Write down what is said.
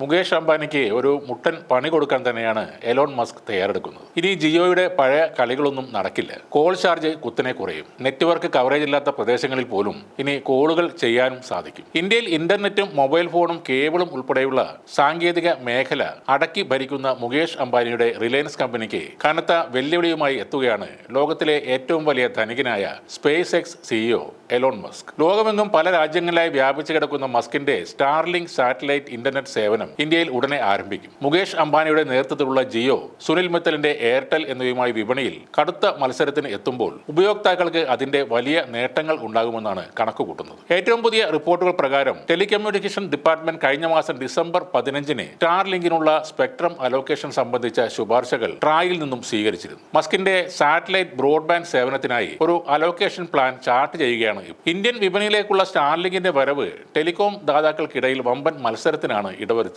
മുകേഷ് അംബാനിക്ക് ഒരു മുട്ടൻ പണി കൊടുക്കാൻ തന്നെയാണ് എലോൺ മസ്ക് തയ്യാറെടുക്കുന്നത്. ഇനി ജിയോയുടെ പഴയ കളികളൊന്നും നടക്കില്ല. കോൾ ചാർജ് കുത്തനെ കുറയും. നെറ്റ്വർക്ക് കവറേജ് ഇല്ലാത്ത പ്രദേശങ്ങളിൽ പോലും ഇനി കോളുകൾ ചെയ്യാനും സാധിക്കും. ഇന്ത്യയിൽ ഇന്റർനെറ്റും മൊബൈൽ ഫോണും കേബിളും ഉൾപ്പെടെയുള്ള സാങ്കേതിക മേഖല അടക്കി ഭരിക്കുന്ന മുകേഷ് അംബാനിയുടെ റിലയൻസ് കമ്പനിക്ക് കനത്ത വെല്ലുവിളിയുമായി എത്തുകയാണ് ലോകത്തിലെ ഏറ്റവും വലിയ ധനികനായ SpaceX CEO Elon Musk. ലോകമെങ്ങും പല രാജ്യങ്ങളിലായി വ്യാപിച്ചു കിടക്കുന്ന മസ്കിന്റെ സ്റ്റാർലിങ്ക് സാറ്റലൈറ്റ് ഇന്റർനെറ്റ് സേവനം ഇന്ത്യയിൽ ഉടനെ ആരംഭിക്കും. മുകേഷ് അംബാനിയുടെ നേതൃത്വത്തിലുള്ള ജിയോ, സുനിൽ മിത്തലിന്റെ എയർടെൽ എന്നിവയുമായി വിപണിയിൽ കടുത്ത മത്സരത്തിന് എത്തുമ്പോൾ ഉപയോക്താക്കൾക്ക് അതിന്റെ വലിയ നേട്ടങ്ങൾ ഉണ്ടാകുമെന്നാണ് കണക്കുകൂട്ടുന്നത്. ഏറ്റവും പുതിയ റിപ്പോർട്ടുകൾ പ്രകാരം ടെലികമ്മ്യൂണിക്കേഷൻ ഡിപ്പാർട്ട്മെന്റ് കഴിഞ്ഞ മാസം ഡിസംബർ 15-ന് സ്റ്റാർലിങ്കിനുള്ള സ്പെക്ട്രം അലോക്കേഷൻ സംബന്ധിച്ച ശുപാർശകൾ ട്രായിൽ നിന്നും സ്വീകരിച്ചിരുന്നു. മസ്കിന്റെ സാറ്റലൈറ്റ് ബ്രോഡ്ബാൻഡ് സേവനത്തിനായി ഒരു അലോക്കേഷൻ പ്ലാൻ ചാർട്ട് ചെയ്യുകയാണ്. ഇന്ത്യൻ വിപണിയിലേക്കുള്ള സ്റ്റാർലിങ്കിന്റെ വരവ് ടെലികോം ദാതാക്കൾക്കിടയിൽ വമ്പൻ മത്സരത്തിനാണ് ഇടവരുത്തുന്നത്.